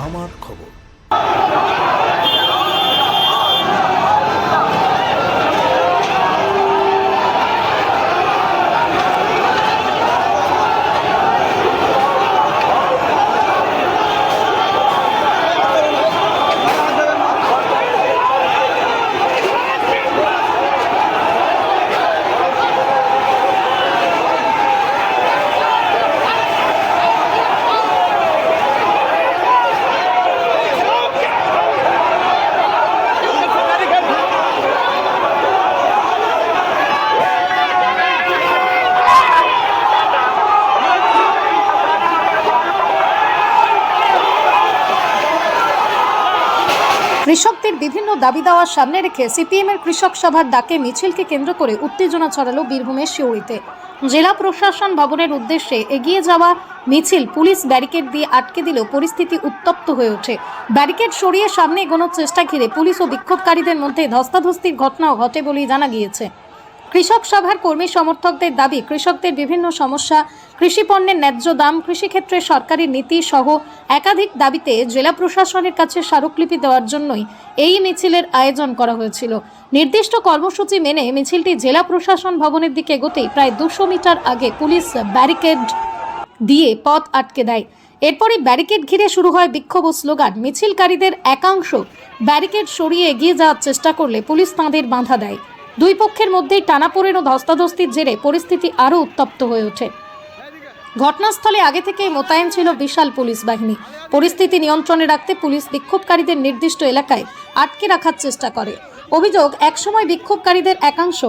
আমার খবর। কৃষকদের বিভিন্ন দাবি দেওয়ার সামনে রেখে সিপিএমের কৃষক সভার ডাকে মিছিলকে কেন্দ্র করে উত্তেজনা ছড়ালো বীরভূমের সিউড়িতে। জেলা প্রশাসন ভবনের উদ্দেশ্যে এগিয়ে যাওয়া মিছিল পুলিশ ব্যারিকেড দিয়ে আটকে দিলেও পরিস্থিতি উত্তপ্ত হয়ে ওঠে। ব্যারিকেড সরিয়ে সামনে এগোনোর চেষ্টা ঘিরে পুলিশ ও বিক্ষোভকারীদের মধ্যে ধস্তাধস্তির ঘটনাও ঘটে বলেই জানা গিয়েছে। কৃষক সভার কর্মী সমর্থকদের দাবি, কৃষকদের বিভিন্ন সমস্যা, কৃষি পণ্যের ন্যায্য দাম, কৃষিক্ষেত্রে সরকারি নীতি সহ একাধিক দাবিতে জেলা প্রশাসনের কাছে স্মারকলিপি দেওয়ার জন্যই এই মিছিলের আয়োজন করা হয়েছিল। নির্দিষ্ট কর্মসূচি মেনে মিছিলটি জেলা প্রশাসন ভবনের দিকে এগোতেই প্রায় 200 মিটার আগে পুলিশ ব্যারিকেড দিয়ে পথ আটকে দেয়। এরপরই ব্যারিকেড ঘিরে শুরু হয় বিক্ষোভ ও স্লোগান। মিছিলকারীদের একাংশ ব্যারিকেড সরিয়ে এগিয়ে যাওয়ার চেষ্টা করলে পুলিশ তাঁদের বাধা দেয়। দুই পক্ষের মধ্যেই টানাপোড়েন ও ধস্তাধস্তির জেরে পরিস্থিতি আরও উত্তপ্ত হয়ে ওঠে। ঘটনাস্থলে আগে থেকেই মোতায়েন ছিল বিশাল পুলিশ বাহিনী। পরিস্থিতি নিয়ন্ত্রণে রাখতে পুলিশ বিক্ষোভকারীদের নির্দিষ্ট এলাকায় আটকে রাখার চেষ্টা করে। অভিযোগ, একসময় বিক্ষোভকারীদের একাংশ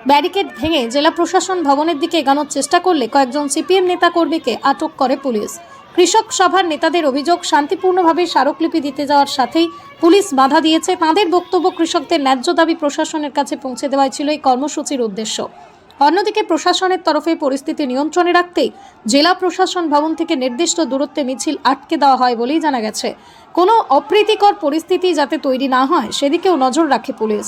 ব্যারিকেড ভেঙে জেলা প্রশাসন ভবনের দিকে এগানোর চেষ্টা করলে কয়েকজন সিপিএম নেতাকর্মীকে আটক করে পুলিশ। কৃষক সভার নেতাদের অভিযোগ, শান্তিপূর্ণভাবে স্মারকলিপি দিতে যাওয়ার সাথেই পুলিশ বাধা দিয়েছে। তাঁদের বক্তব্য, কৃষকদের ন্যায্য দাবি প্রশাসনের কাছে পৌঁছে দেওয়াই ছিল এই কর্মসূচির উদ্দেশ্য। অন্যদিকে প্রশাসনের তরফে পরিস্থিতি নিয়ন্ত্রণে রাখতেই জেলা প্রশাসন ভবন থেকে নির্দিষ্ট দূরত্বে মিছিল আটকে দেওয়া হয় বলেই জানা গেছে। কোনো অপ্রীতিকর পরিস্থিতি যাতে তৈরি না হয় সেদিকেও নজর রাখে পুলিশ।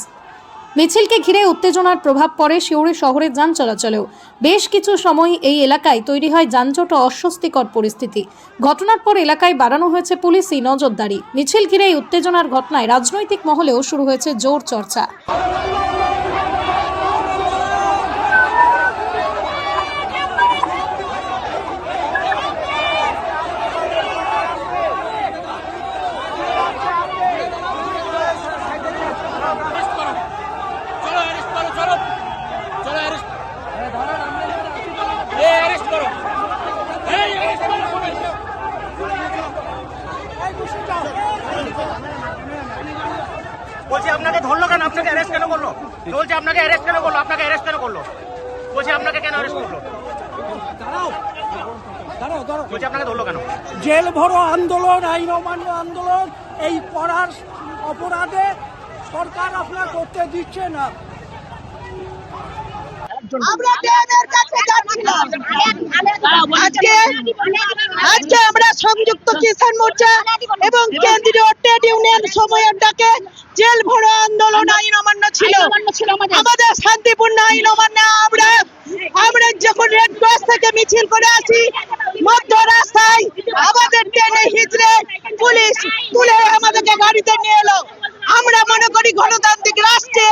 মিছিলকে ঘিরে উত্তেজনার প্রভাব পড়ে সিউড়ি শহরের যান চলাচলেও। বেশ কিছু সময় এই এলাকায় তৈরি হয় যানজট ও অস্বস্তিকর পরিস্থিতি। ঘটনার পর এলাকায় বাড়ানো হয়েছে পুলিশি নজরদারি। মিছিল ঘিরে এই উত্তেজনার ঘটনায় রাজনৈতিক মহলেও শুরু হয়েছে জোর চর্চা। বলছি আপনাকে ধরলো কেন? আপনাকে অ্যারেস্ট কেন করলো? বলছি আপনাকে অ্যারেস্ট কেন করলো? আপনাকে অ্যারেস্ট কেন করলো? বলছি আপনাকে কেন অ্যারেস্ট করলো? বলছি আপনাকে ধরলো কেন? জেল ভরো আন্দোলন, আইন অমান্য আন্দোলন, এই করার অপরাধে সরকার আপনার করতে দিচ্ছে না। আমরা ডিএমের কাছে যাচ্ছিলাম। আজকে আমরা সংযুক্ত কিষাণ মোর্চা এবং কেন্দ্রীয় ট্রেড ইউনিয়ন সময়ের ডাকে জেল ভরো আন্দোলন আইন অমান্য ছিল। আমাদের শান্তিপূর্ণ আইন অমান্য আমরা যখন রেড ক্রস থেকে মিছিল করে আসি, মধ্য রাস্তায় আমাদের টেনে হিচড়ে পুলিশ তুলে আমাদেরকে গাড়িতে নিয়ে এলো। আমরা মনে করি গণতান্ত্রিক রাষ্ট্রে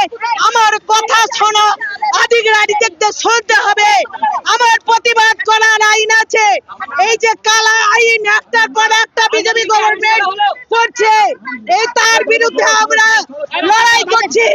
আমার কথা শোনা আধিকারিকদের শুনতে হবে। আমার প্রতিবাদ করার আইন আছে। এই যে কালা আইন একটার পর একটা বিজেপি গভর্নমেন্ট করছে, এই তার বিরুদ্ধে আমরা লড়াই করছি।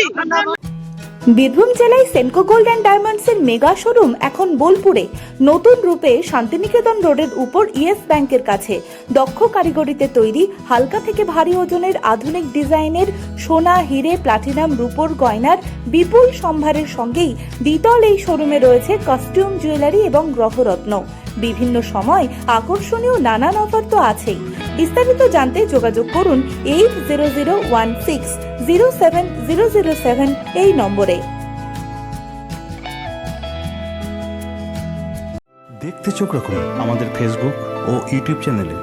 বীরভূম জেলায় সেনকো গোল্ড অ্যান্ড ডায়মন্ডসের মেগা শোরুম এখন বোলপুরে নতুন রূপে শান্তিনিকেতন রোডের উপর ইয়েস ব্যাংকের কাছে। দক্ষ কারিগরিতে তৈরি হালকা থেকে ভারী ওজনের আধুনিক ডিজাইনের সোনা, হিরে, প্লাটিনাম, রূপোর গয়নার বিপুল সম্ভারের সঙ্গেই দ্বিতল এই শোরুমে রয়েছে কস্টিউম, জুয়েলারি এবং গ্রহরত্ন। বিভিন্ন সময় আকর্ষণীয় নানান অফার তো আছেই। বিস্তারিত জানতে যোগাযোগ করুন 8001607007 এই নম্বরে। দেখতে চোখ রাখুন আমাদের ফেসবুক ও ইউটিউব চ্যানেলে।